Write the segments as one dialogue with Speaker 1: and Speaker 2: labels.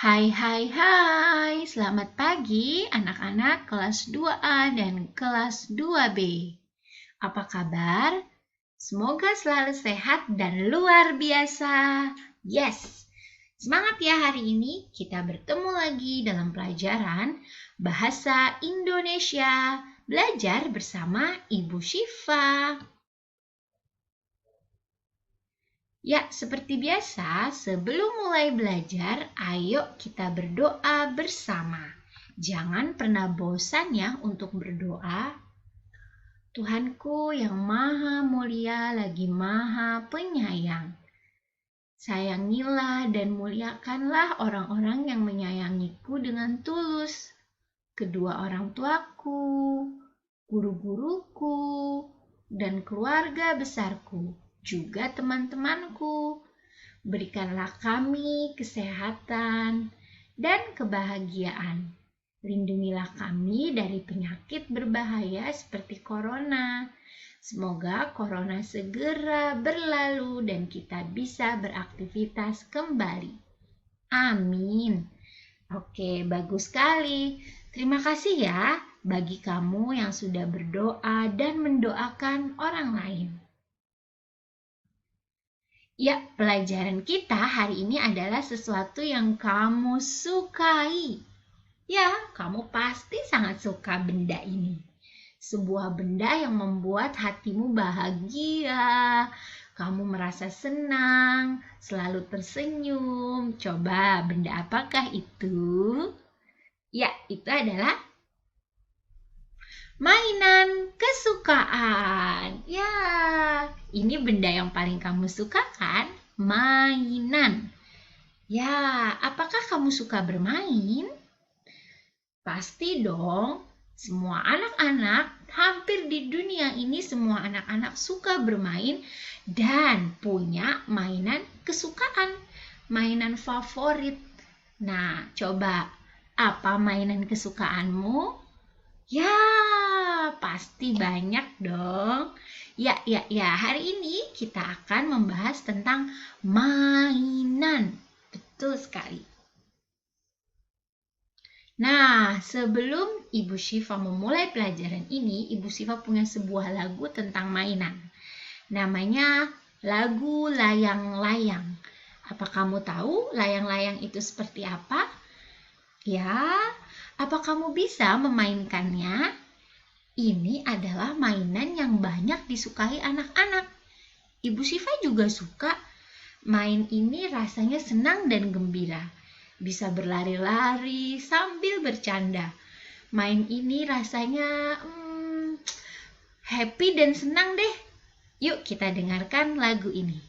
Speaker 1: Hai hai hai, selamat pagi anak-anak kelas 2A dan kelas 2B. Apa kabar? Semoga selalu sehat dan luar biasa. Yes, semangat ya hari ini kita bertemu lagi dalam pelajaran Bahasa Indonesia. Belajar bersama Ibu Syifa. Ya, seperti biasa, sebelum mulai belajar, ayo kita berdoa bersama. Jangan pernah bosan ya untuk berdoa. Tuhanku yang maha mulia lagi maha penyayang. Sayangilah dan muliakanlah orang-orang yang menyayangiku dengan tulus. Kedua orang tuaku, guru-guruku, dan keluarga besarku. Juga teman-temanku. Berikanlah kami kesehatan dan kebahagiaan. Lindungilah kami dari penyakit berbahaya seperti corona. Semoga corona segera berlalu dan kita bisa beraktivitas kembali. Amin. Oke, bagus sekali. Terima kasih ya bagi kamu yang sudah berdoa dan mendoakan orang lain. Ya, pelajaran kita hari ini adalah sesuatu yang kamu sukai. Ya, kamu pasti sangat suka benda ini. Sebuah benda yang membuat hatimu bahagia. Kamu merasa senang, selalu tersenyum. Coba, benda apakah itu? Ya, itu adalah mainan kesukaan. Ya, ini benda yang paling kamu suka kan? Mainan. Ya, apakah kamu suka bermain? Pasti dong. Semua anak-anak, hampir di dunia ini semua anak-anak suka bermain dan punya mainan kesukaan, mainan favorit. Nah, coba apa mainan kesukaanmu? Ya, pasti banyak dong. Ya, hari ini kita akan membahas tentang mainan. Betul sekali. Nah, sebelum Ibu Syifa memulai pelajaran ini, Ibu Syifa punya sebuah lagu tentang mainan. Namanya lagu layang-layang. Apa kamu tahu layang-layang itu seperti apa? Ya, apa kamu bisa memainkannya? Ini adalah mainan yang banyak disukai anak-anak. Ibu Syifa juga suka. Main ini rasanya senang dan gembira. Bisa berlari-lari sambil bercanda. Main ini rasanya happy dan senang deh. Yuk kita dengarkan lagu ini.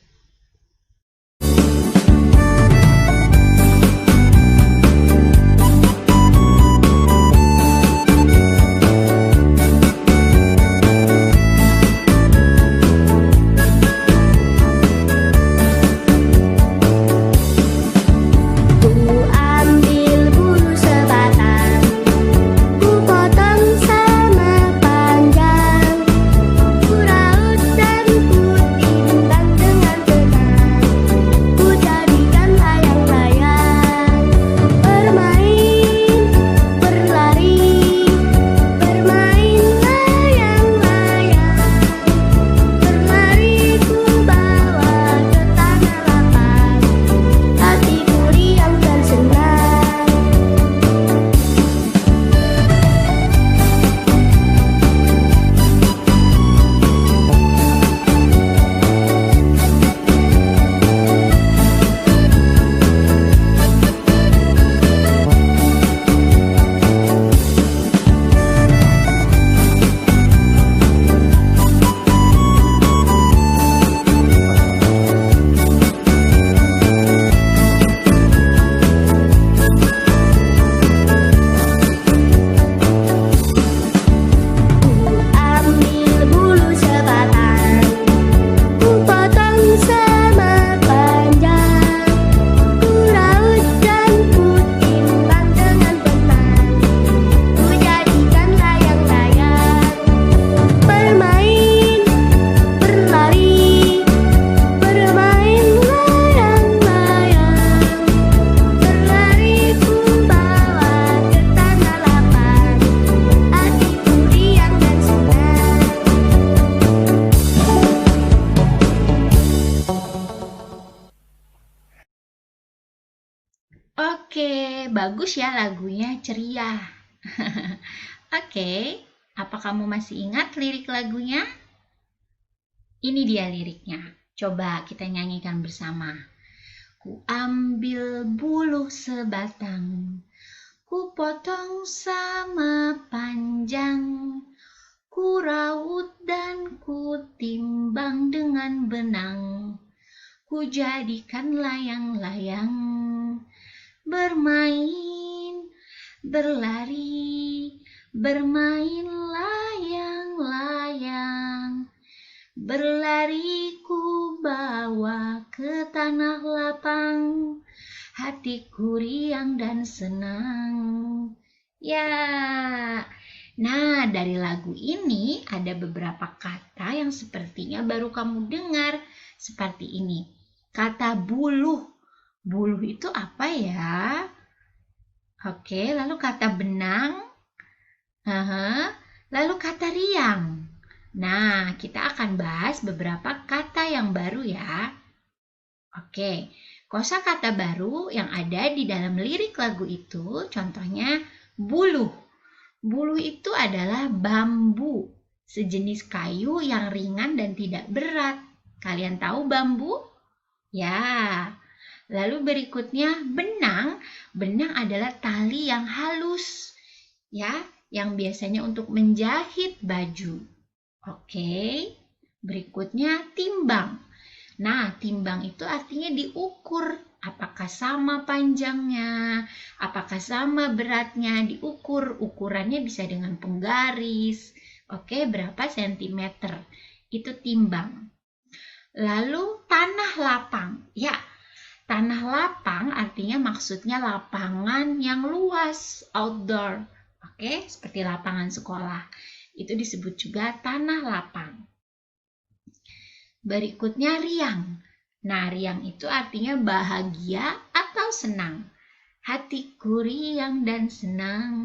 Speaker 2: Hatiku riang dan senang.
Speaker 1: Oke, bagus ya lagunya, ceria. Oke, apa kamu masih ingat lirik lagunya? Ini dia liriknya. Coba kita nyanyikan bersama. Ku ambil buluh sebatang, ku potong sama panjang, ku raut dan ku timbang dengan benang, ku jadikan layang-layang. Bermain, berlari, bermain layang-layang. Berlari ku bawa ke tanah lapang, hatiku riang dan senang. Ya, nah dari lagu ini ada beberapa kata yang sepertinya baru kamu dengar. Seperti ini, kata buluh. Buluh itu apa ya? Oke, lalu kata benang. Lalu kata riang. Nah, kita akan bahas beberapa kata yang baru ya. Oke, kosakata baru yang ada di dalam lirik lagu itu, contohnya buluh. Buluh itu adalah bambu, sejenis kayu yang ringan dan tidak berat. Kalian tahu bambu? Ya. Lalu berikutnya benang. Benang adalah tali yang halus, ya, yang biasanya untuk menjahit baju. Oke, berikutnya timbang. Nah, timbang itu artinya diukur. Apakah sama panjangnya? Apakah sama beratnya? Diukur. Ukurannya bisa dengan penggaris. Oke, berapa sentimeter? Itu timbang. Lalu tanah lapang. Ya, tanah lapang artinya maksudnya lapangan yang luas, outdoor. Oke, seperti lapangan sekolah. Itu disebut juga tanah lapang. Berikutnya riang. Nah, riang itu artinya bahagia atau senang. Hatiku riang dan senang.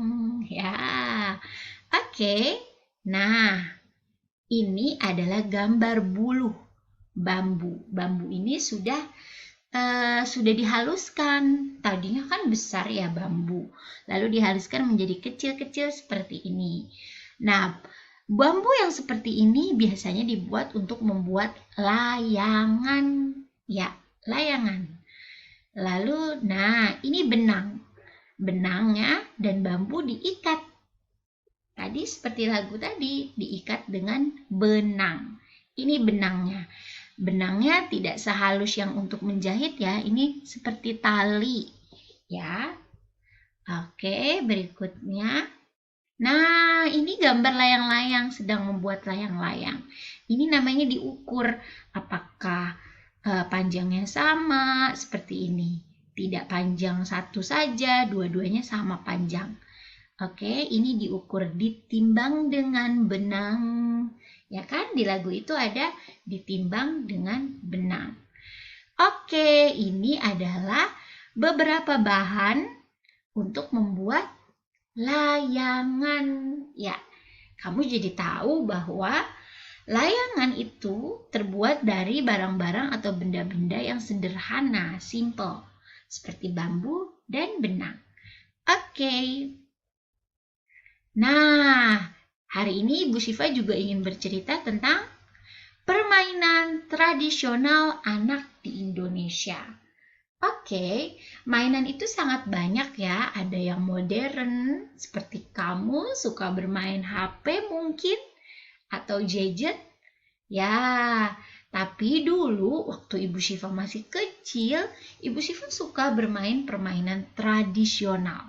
Speaker 1: Ya, oke. Nah, ini adalah gambar buluh bambu. Bambu ini sudah dihaluskan. Tadinya kan besar ya bambu, lalu dihaluskan menjadi kecil-kecil seperti ini. Nah, bambu yang seperti ini biasanya dibuat untuk membuat layangan. Ya, layangan. Lalu, nah ini benang. Benangnya dan bambu diikat. Tadi seperti lagu tadi, diikat dengan benang. Ini benangnya. Benangnya tidak sehalus yang untuk menjahit ya, ini seperti tali ya. Oke, berikutnya. Nah, ini gambar layang-layang, sedang membuat layang-layang. Ini namanya diukur, apakah panjangnya sama seperti ini. Tidak panjang satu saja, dua-duanya sama panjang. Oke, ini diukur, ditimbang dengan benang. Ya kan, di lagu itu ada ditimbang dengan benang. Oke, ini adalah beberapa bahan untuk membuat layangan. Ya, kamu jadi tahu bahwa layangan itu terbuat dari barang-barang atau benda-benda yang sederhana, simple, seperti bambu dan benang. Oke. Nah, hari ini Ibu Syifa juga ingin bercerita tentang permainan tradisional anak di Indonesia. Oke, mainan itu sangat banyak ya. Ada yang modern, seperti kamu suka bermain HP mungkin, atau gadget. Ya, tapi dulu waktu Ibu Syifa masih kecil, Ibu Syifa suka bermain permainan tradisional.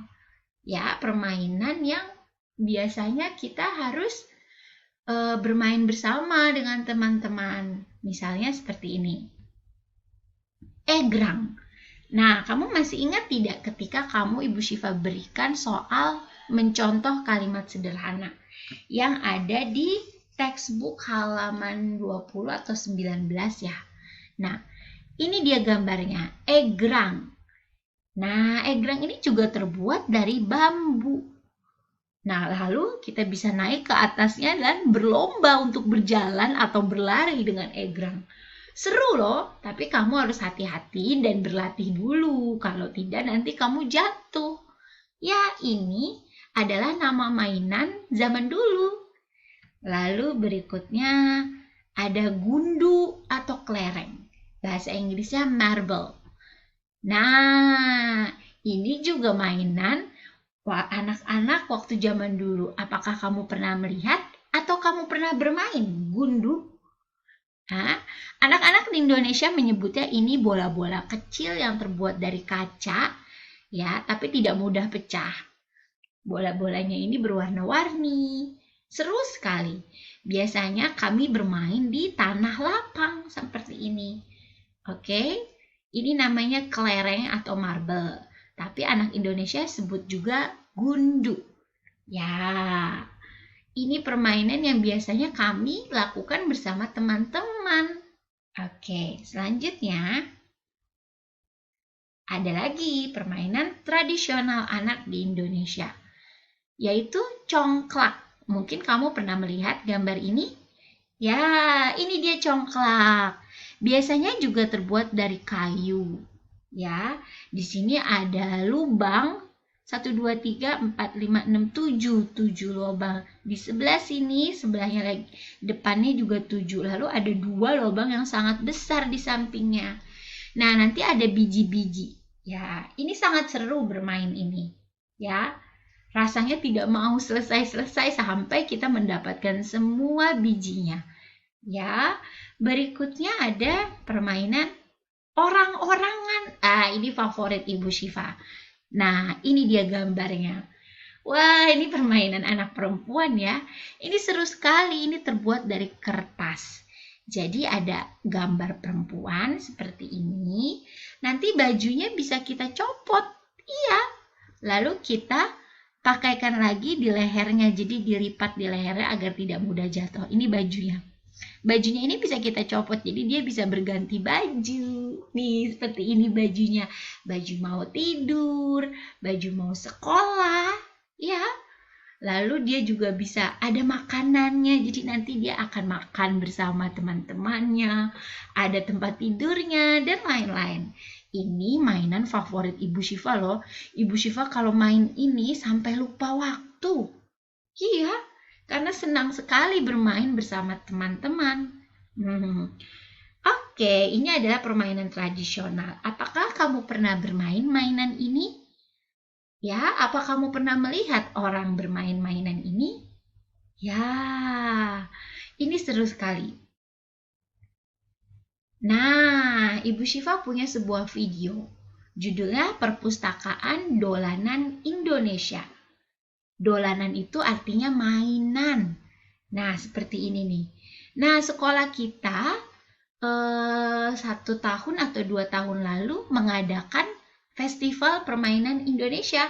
Speaker 1: Ya, permainan yang biasanya kita harus bermain bersama dengan teman-teman. Misalnya seperti ini. Egrang. Nah, kamu masih ingat tidak ketika kamu Ibu Syifa berikan soal mencontoh kalimat sederhana yang ada di textbook halaman 20 atau 19 ya. Nah, ini dia gambarnya, egrang. Nah, egrang ini juga terbuat dari bambu. Nah, lalu kita bisa naik ke atasnya dan berlomba untuk berjalan atau berlari dengan egrang. Seru loh, tapi kamu harus hati-hati dan berlatih dulu. Kalau tidak nanti kamu jatuh. Ya, ini adalah nama mainan zaman dulu. Lalu berikutnya ada gundu atau kelereng. Bahasa Inggrisnya marble. Nah, ini juga mainan anak-anak waktu zaman dulu. Apakah kamu pernah melihat atau kamu pernah bermain gundu? Nah, anak-anak di Indonesia menyebutnya ini bola-bola kecil yang terbuat dari kaca, ya, tapi tidak mudah pecah. Bola-bolanya ini berwarna-warni. Seru sekali. Biasanya kami bermain di tanah lapang seperti ini. Oke, ini namanya kelereng atau marble. Tapi anak Indonesia sebut juga gundu. Ya, ini permainan yang biasanya kami lakukan bersama teman-teman. Oke, selanjutnya ada lagi permainan tradisional anak di Indonesia, yaitu congklak. Mungkin kamu pernah melihat gambar ini? Ya, ini dia congklak. Biasanya juga terbuat dari kayu. Ya, di sini ada lubang 1, 2, 3, 4, 5, 6, 7 lubang. Di sebelah sini, sebelahnya lagi, depannya juga 7. Lalu ada 2 lubang yang sangat besar di sampingnya. Nah, nanti ada biji-biji. Ya, ini sangat seru bermain ini. Ya, rasanya tidak mau selesai-selesai sampai kita mendapatkan semua bijinya. Ya, berikutnya ada permainan orang-orangan. Ini favorit Ibu Syifa. Nah, ini dia gambarnya. Wah, ini permainan anak perempuan ya. Ini seru sekali, ini terbuat dari kertas. Jadi ada gambar perempuan seperti ini. Nanti bajunya bisa kita copot. Iya. Lalu kita pakaikan lagi di lehernya, jadi dilipat di lehernya agar tidak mudah jatuh. Ini bajunya. Bajunya ini bisa kita copot, jadi dia bisa berganti baju. Nih, seperti ini bajunya. Baju mau tidur, baju mau sekolah, ya. Lalu dia juga bisa ada makanannya, jadi nanti dia akan makan bersama teman-temannya. Ada tempat tidurnya, dan lain-lain. Ini mainan favorit Ibu Syifa loh. Ibu Syifa kalau main ini sampai lupa waktu. Iya, karena senang sekali bermain bersama teman-teman. Oke, ini adalah permainan tradisional. Apakah kamu pernah bermain mainan ini? Ya, apa kamu pernah melihat orang bermain mainan ini? Ya, ini seru sekali. Nah, Ibu Syifa punya sebuah video. Judulnya Perpustakaan Dolanan Indonesia. Dolanan itu artinya mainan. Nah, seperti ini nih. Nah, sekolah kita 1 tahun atau 2 tahun lalu mengadakan Festival Permainan Indonesia.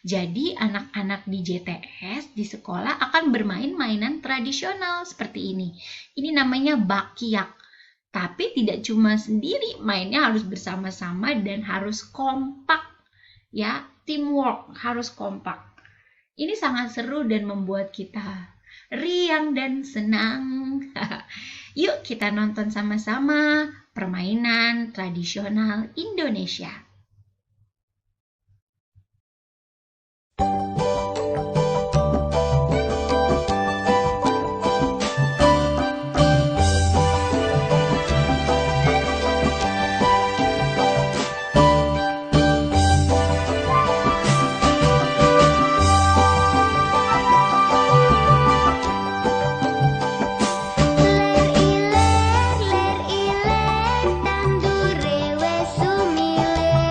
Speaker 1: Jadi, anak-anak di JTS di sekolah akan bermain mainan tradisional seperti ini. Ini namanya bakyak. Tapi tidak cuma sendiri, mainnya harus bersama-sama dan harus kompak. Ya, teamwork, harus kompak. Ini sangat seru dan membuat kita riang dan senang. Yuk kita nonton sama-sama permainan tradisional Indonesia.
Speaker 2: Ler iler, tandur rewe sumile.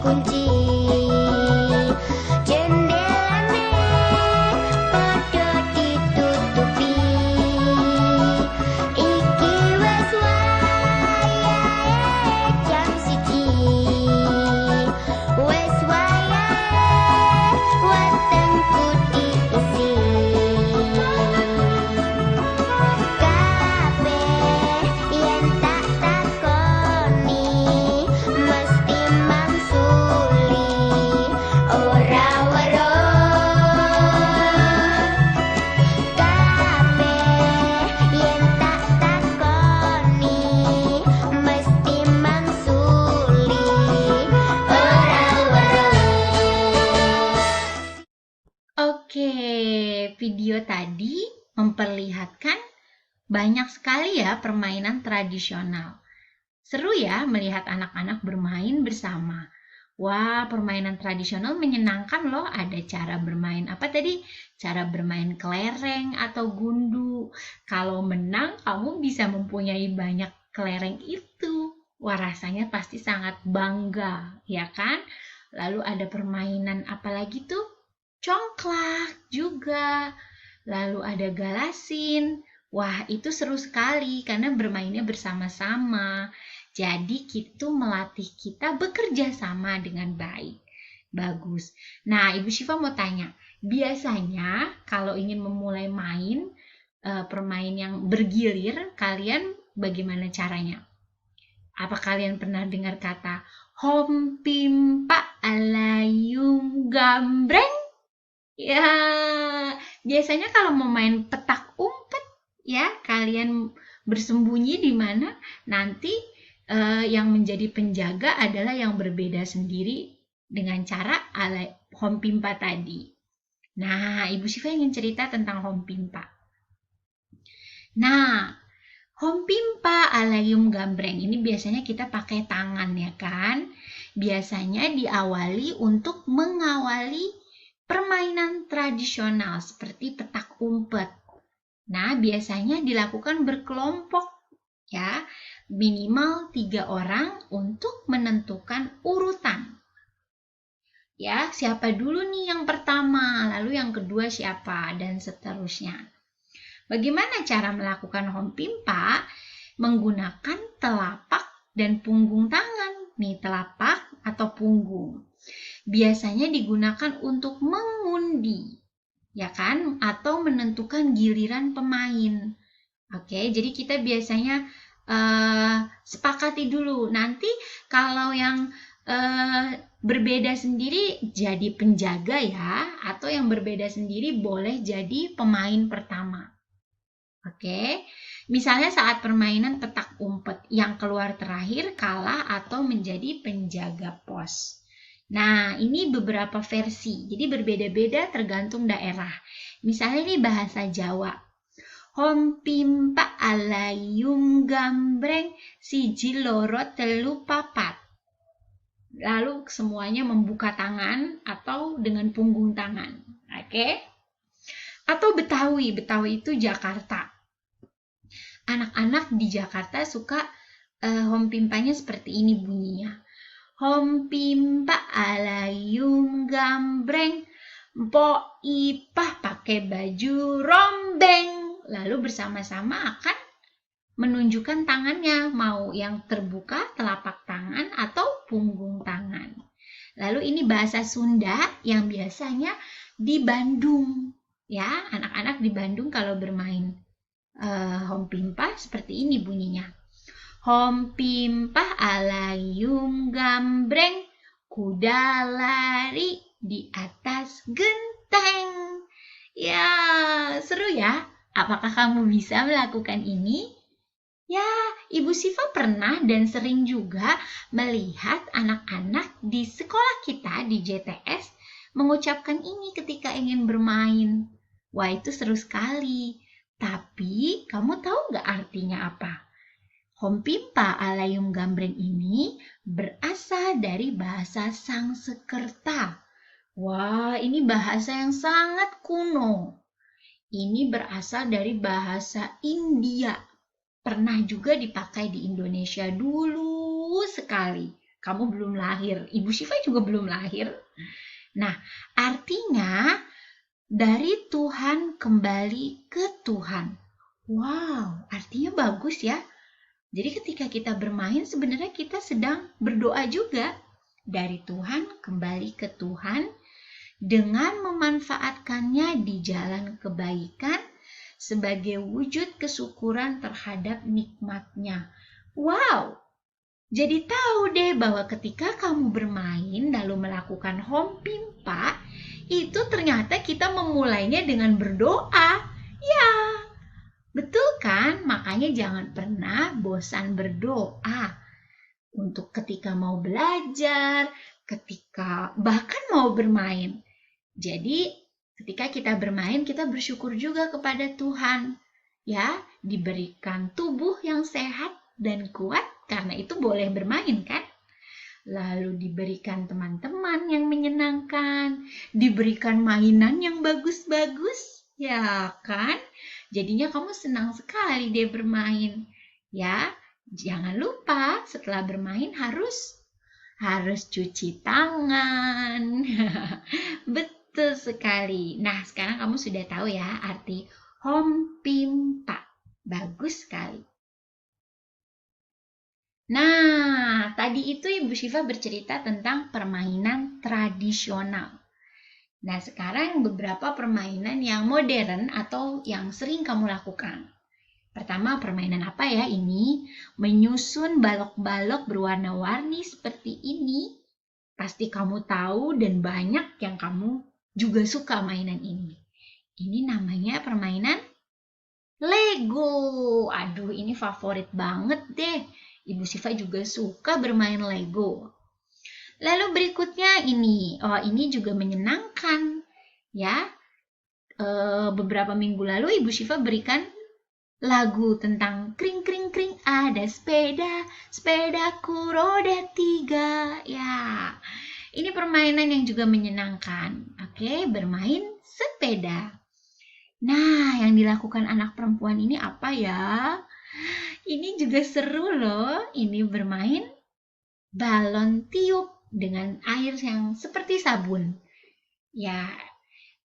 Speaker 2: dikunci. Jendelane padha ditutupi. Iki wis wayahe jam 1. Wis wayahe wetengku diisi. Kabeh yen tak takoni mesti mangsuli ora weruh. Kabeh yen tak takoni mesti mangsuli ora weruh.
Speaker 1: Oke, video tadi memperlihatkan banyak sekali ya permainan tradisional. Seru ya melihat anak-anak bermain bersama. Wah, permainan tradisional menyenangkan loh. Ada cara bermain apa tadi? Cara bermain kelereng atau gundu. Kalau menang, kamu bisa mempunyai banyak kelereng itu. Wah, rasanya pasti sangat bangga, ya kan? Lalu ada permainan apa lagi tuh? Congklak juga. Lalu ada galasin. Wah, itu seru sekali karena bermainnya bersama-sama. Jadi itu melatih kita bekerja sama dengan baik. Bagus. Nah, Ibu Syifa mau tanya, biasanya kalau ingin memulai main permain yang bergilir, kalian bagaimana caranya? Apa kalian pernah dengar kata hom pimpa alayum gambreng? Ya, biasanya kalau mau main petak umpet, ya kalian bersembunyi di mana, nanti yang menjadi penjaga adalah yang berbeda sendiri dengan cara ala hom pimpa tadi. Nah, Ibu Syifa ingin cerita tentang hom pimpa. Nah, hom pimpa alayum gambreng ini biasanya kita pakai tangan ya kan? Biasanya diawali untuk mengawali permainan tradisional seperti petak umpet. Nah, biasanya dilakukan berkelompok ya, minimal 3 orang untuk menentukan urutan. Ya, siapa dulu nih yang pertama, lalu yang kedua siapa, dan seterusnya. Bagaimana cara melakukan hom pimpa? Menggunakan telapak dan punggung tangan. Nih, telapak atau punggung. Biasanya digunakan untuk mengundi, ya kan? Atau menentukan giliran pemain. Oke, jadi kita biasanya sepakati dulu. Nanti kalau yang berbeda sendiri jadi penjaga ya, atau yang berbeda sendiri boleh jadi pemain pertama. Oke, misalnya saat permainan petak umpet, yang keluar terakhir kalah atau menjadi penjaga pos. Nah, ini beberapa versi, jadi berbeda-beda tergantung daerah. Misalnya ini bahasa Jawa. Hom pimpa alayum gambreng siji loro telu papat. Lalu semuanya membuka tangan atau dengan punggung tangan. Oke? Atau Betawi, Betawi itu Jakarta. Anak-anak di Jakarta suka hom pimpanya seperti ini bunyinya. Hom pimpa alayum gambreng, mpok ipah pakai baju rombeng. Lalu bersama-sama akan menunjukkan tangannya, mau yang terbuka telapak tangan atau punggung tangan. Lalu ini bahasa Sunda yang biasanya di Bandung. Ya, anak-anak di Bandung kalau bermain hom pimpa seperti ini bunyinya. Hom pimpa alayum gambreng, kuda lari di atas genteng. Ya, seru ya. Apakah kamu bisa melakukan ini? Ya, Ibu Syifa pernah dan sering juga melihat anak-anak di sekolah kita di JTS mengucapkan ini ketika ingin bermain. Wah, itu seru sekali. Tapi, kamu tahu nggak artinya apa? Hom pimpa alayum gambreng ini berasal dari bahasa Sangsekerta. Wah, ini bahasa yang sangat kuno. Ini berasal dari bahasa India. Pernah juga dipakai di Indonesia dulu sekali. Kamu belum lahir, Ibu Syifa juga belum lahir. Nah, artinya dari Tuhan kembali ke Tuhan. Wow, artinya bagus ya. Jadi ketika kita bermain sebenarnya kita sedang berdoa juga. Dari Tuhan kembali ke Tuhan dengan memanfaatkannya di jalan kebaikan sebagai wujud kesyukuran terhadap nikmatnya. Wow, jadi tahu deh bahwa ketika kamu bermain lalu melakukan home pimpa, itu ternyata kita memulainya dengan berdoa. Ya, betul kan? Makanya jangan pernah bosan berdoa. Untuk ketika mau belajar, ketika bahkan mau bermain. Jadi, ketika kita bermain, kita bersyukur juga kepada Tuhan. Ya, diberikan tubuh yang sehat dan kuat, karena itu boleh bermain kan? Lalu diberikan teman-teman yang menyenangkan, diberikan mainan yang bagus-bagus, ya kan? Jadinya kamu senang sekali deh bermain. Ya, jangan lupa setelah bermain harus cuci tangan. Betul sekali. Nah, sekarang kamu sudah tahu ya arti home pimpa. Bagus sekali. Nah, tadi itu Ibu Syifa bercerita tentang permainan tradisional. Nah, sekarang beberapa permainan yang modern atau yang sering kamu lakukan. Pertama, permainan apa ya ini? Menyusun balok-balok berwarna-warni seperti ini. Pasti kamu tahu dan banyak yang kamu juga suka mainan ini. Ini namanya permainan Lego. Aduh, ini favorit banget deh. Ibu Syifa juga suka bermain Lego. Lalu berikutnya ini. Oh, ini juga menyenangkan. Ya, beberapa minggu lalu Ibu Syifa berikan lagu tentang kring kring kring ada sepeda, sepedaku roda 3. Ya, ini permainan yang juga menyenangkan. Oke, bermain sepeda. Nah, yang dilakukan anak perempuan ini apa ya? Ini juga seru loh. Ini bermain balon tiup dengan air yang seperti sabun. Ya,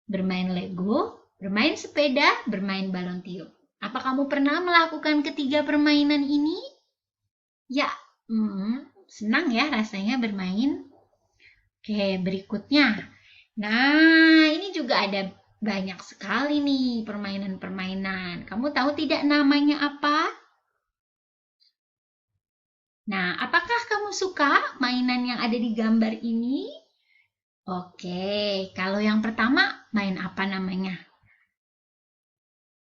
Speaker 1: bermain Lego, bermain sepeda, bermain balon tiup. Apa kamu pernah melakukan ketiga permainan ini? Ya, senang ya rasanya bermain. Oke, berikutnya. Nah, ini juga ada banyak sekali nih permainan-permainan. Kamu tahu tidak namanya apa? Nah, apakah kamu suka mainan yang ada di gambar ini? Oke, kalau yang pertama, main apa namanya?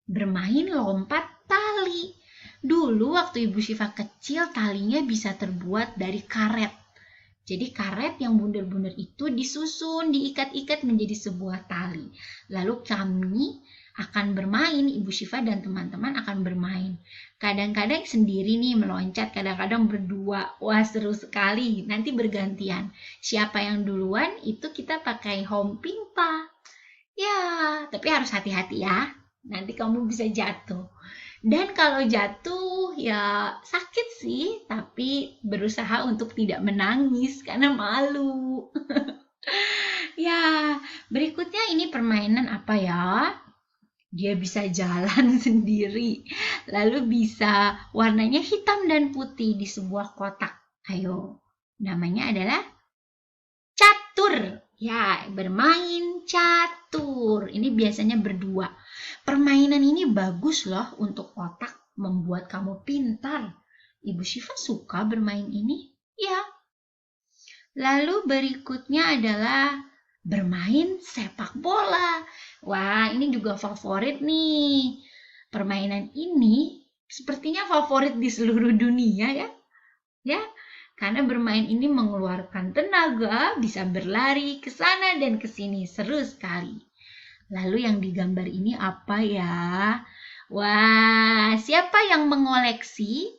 Speaker 1: Bermain lompat tali. Dulu waktu Ibu Syifa kecil talinya bisa terbuat dari karet. Jadi karet yang bundar-bundar itu disusun, diikat-ikat menjadi sebuah tali. Lalu kami akan bermain, Ibu Syifa dan teman-teman akan bermain. Kadang-kadang sendiri nih meloncat, kadang-kadang berdua. Wah, seru sekali. Nanti bergantian. Siapa yang duluan itu kita pakai home pimpa. Ya, tapi harus hati-hati ya. Nanti kamu bisa jatuh. Dan kalau jatuh ya sakit sih, tapi berusaha untuk tidak menangis karena malu. Ya, berikutnya ini permainan apa ya? Dia bisa jalan sendiri, lalu bisa warnanya hitam dan putih di sebuah kotak. Ayo, namanya adalah catur. Ya, bermain catur. Ini biasanya berdua. Permainan ini bagus loh untuk otak, membuat kamu pintar. Ibu Syifa suka bermain ini. Ya. Lalu berikutnya adalah bermain sepak bola. Wah, ini juga favorit nih. Permainan ini sepertinya favorit di seluruh dunia ya. Ya. Karena bermain ini mengeluarkan tenaga, bisa berlari ke sana dan ke sini. Seru sekali. Lalu yang digambar ini apa ya? Wah, siapa yang mengoleksi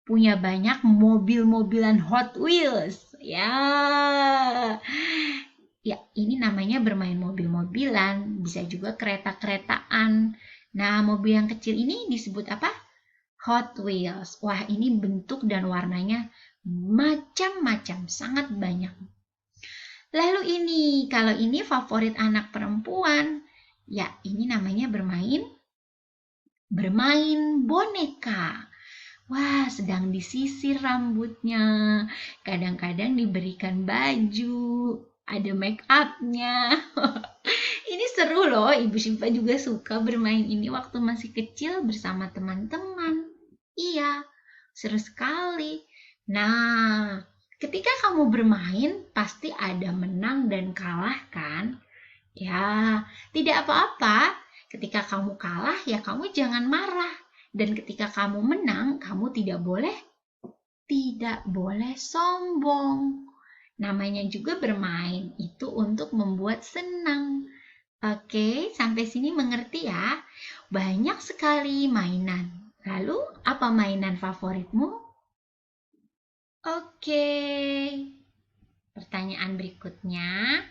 Speaker 1: punya banyak mobil-mobilan Hot Wheels? Ya. Ya, ini namanya bermain mobil-mobilan, bisa juga kereta-keretaan. Nah, mobil yang kecil ini disebut apa? Hot Wheels. Wah, ini bentuk dan warnanya macam-macam, sangat banyak. Lalu kalau ini favorit anak perempuan. Ya, ini namanya bermain boneka. Wah, sedang disisir rambutnya. Kadang-kadang diberikan baju, ada make up-nya. Ini seru loh, Ibu Syifa juga suka bermain ini waktu masih kecil bersama teman-teman. Iya, seru sekali. Nah, ketika kamu bermain, pasti ada menang dan kalah kan? Ya, tidak apa-apa. Ketika kamu kalah, ya kamu jangan marah. Dan ketika kamu menang, kamu tidak boleh sombong. Namanya juga bermain, itu untuk membuat senang. Oke, sampai sini mengerti ya? Banyak sekali mainan. Lalu, apa mainan favoritmu? Oke, pertanyaan berikutnya.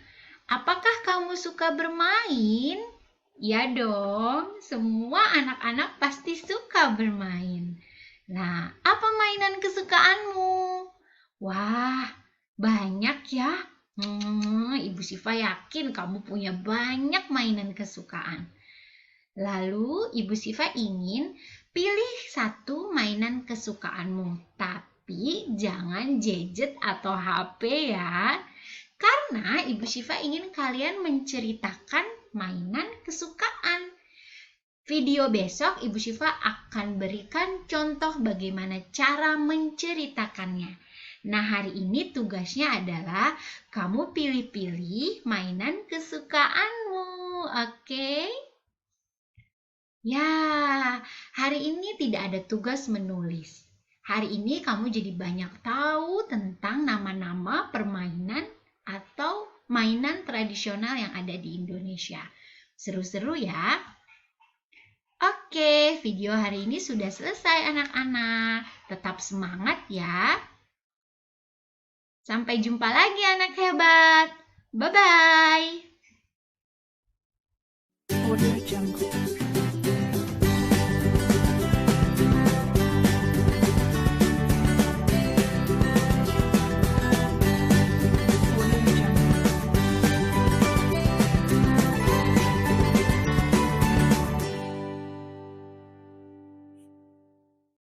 Speaker 1: Apakah kamu suka bermain? Ya dong, semua anak-anak pasti suka bermain. Nah, apa mainan kesukaanmu? Wah, banyak ya. Ibu Syifa yakin kamu punya banyak mainan kesukaan. Lalu, Ibu Syifa ingin pilih satu mainan kesukaanmu. Tapi jangan gadget atau HP ya. Karena Ibu Syifa ingin kalian menceritakan mainan kesukaan. Video besok Ibu Syifa akan berikan contoh bagaimana cara menceritakannya. Nah, hari ini tugasnya adalah kamu pilih-pilih mainan kesukaanmu, oke? Ya, hari ini tidak ada tugas menulis. Hari ini kamu jadi banyak tahu tentang nama-nama permainan atau mainan tradisional yang ada di Indonesia. Seru-seru ya? Oke, video hari ini sudah selesai anak-anak. Tetap semangat ya. Sampai jumpa lagi anak hebat. Bye-bye.